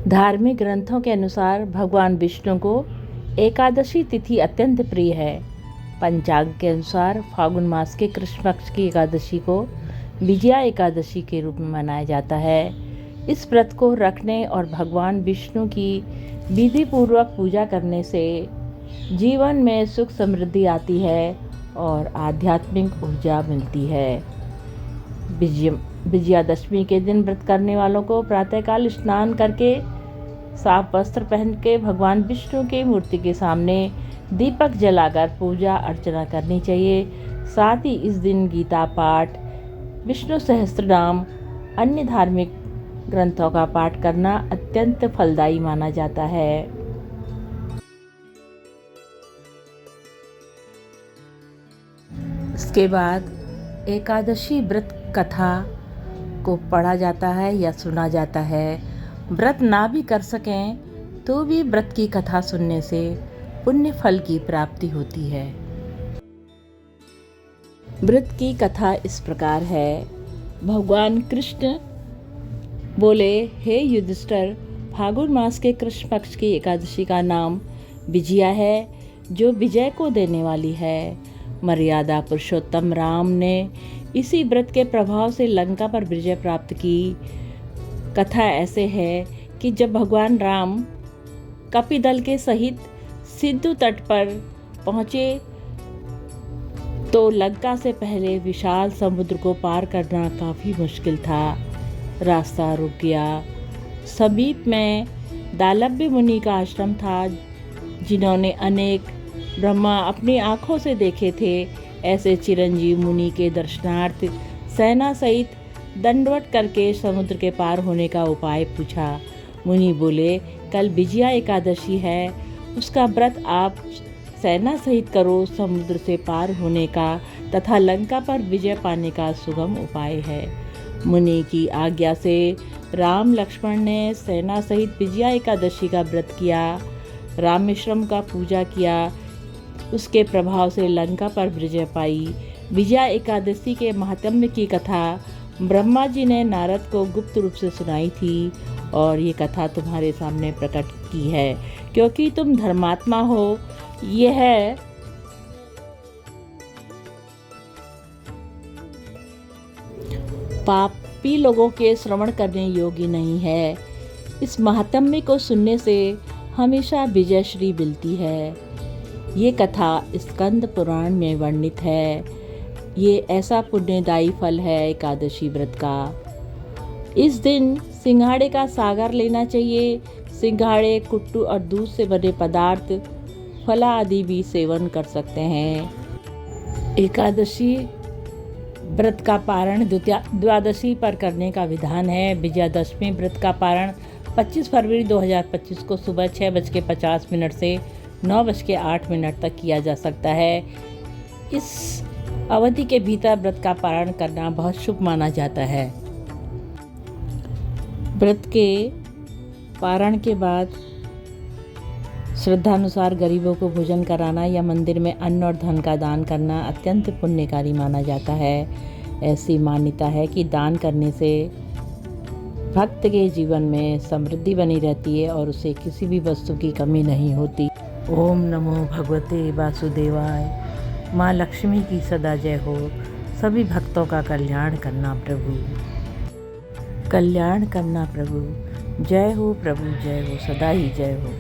धार्मिक ग्रंथों के अनुसार भगवान विष्णु को एकादशी तिथि अत्यंत प्रिय है। पंचांग के अनुसार फागुन मास के कृष्ण पक्ष की एकादशी को विजया एकादशी के रूप में मनाया जाता है। इस व्रत को रखने और भगवान विष्णु की विधि पूर्वक पूजा करने से जीवन में सुख समृद्धि आती है और आध्यात्मिक ऊर्जा मिलती है। विजयादशमी के दिन व्रत करने वालों को प्रातःकाल स्नान करके साफ वस्त्र पहन के भगवान विष्णु की मूर्ति के सामने दीपक जलाकर पूजा अर्चना करनी चाहिए। साथ ही इस दिन गीता पाठ, विष्णु सहस्त्रनाम, अन्य धार्मिक ग्रंथों का पाठ करना अत्यंत फलदायी माना जाता है। इसके बाद एकादशी व्रत कथा को पढ़ा जाता है या सुना जाता है। व्रत ना भी कर सकें तो भी व्रत की कथा सुनने से पुण्य फल की प्राप्ति होती है। व्रत की कथा इस प्रकार है। भगवान कृष्ण बोले, हे युधिष्ठिर, फागुन मास के कृष्ण पक्ष की एकादशी का नाम विजया है, जो विजय को देने वाली है। मर्यादा पुरुषोत्तम राम ने इसी व्रत के प्रभाव से लंका पर विजय प्राप्त की। कथा ऐसे है कि जब भगवान राम कपिदल के सहित सिंधु तट पर पहुँचे तो लंका से पहले विशाल समुद्र को पार करना काफ़ी मुश्किल था। रास्ता रुक गया। समीप में दालभ्य मुनि का आश्रम था, जिन्होंने अनेक ब्रह्मा अपनी आँखों से देखे थे। ऐसे चिरंजीव मुनि के दर्शनार्थ सेना सहित दंडवत करके समुद्र के पार होने का उपाय पूछा। मुनि बोले, कल विजया एकादशी है, उसका व्रत आप सेना सहित करो। समुद्र से पार होने का तथा लंका पर विजय पाने का सुगम उपाय है। मुनि की आज्ञा से राम लक्ष्मण ने सेना सहित विजया एकादशी का व्रत किया। रामेश्वरम का पूजा किया। उसके प्रभाव से लंका पर विजय पाई। विजया एकादशी के महात्म्य की कथा ब्रह्मा जी ने नारद को गुप्त रूप से सुनाई थी और ये कथा तुम्हारे सामने प्रकट की है, क्योंकि तुम धर्मात्मा हो। यह पापी लोगों के श्रवण करने योग्य नहीं है। इस महात्म्य को सुनने से हमेशा विजय श्री मिलती है। ये कथा स्कंद पुराण में वर्णित है। ये ऐसा पुण्यदायी फल है एकादशी व्रत का। इस दिन सिंघाड़े का सागर लेना चाहिए। सिंघाड़े, कुट्टू और दूध से बने पदार्थ, फला आदि भी सेवन कर सकते हैं। एकादशी व्रत का पारण द्वादशी पर करने का विधान है। विजयादशमी व्रत का पारण 25 फरवरी 2025 को सुबह 6:50 से 9:08 तक किया जा सकता है। इस अवधि के भीतर व्रत का पारण करना बहुत शुभ माना जाता है। व्रत के पारण के बाद श्रद्धानुसार गरीबों को भोजन कराना या मंदिर में अन्न और धन का दान करना अत्यंत पुण्यकारी माना जाता है। ऐसी मान्यता है कि दान करने से भक्त के जीवन में समृद्धि बनी रहती है और उसे किसी भी वस्तु की कमी नहीं होती। ओम नमो भगवते वासुदेवाय। माँ लक्ष्मी की सदा जय हो। सभी भक्तों का कल्याण करना प्रभु, कल्याण करना प्रभु। जय हो प्रभु, जय हो, सदा ही जय हो।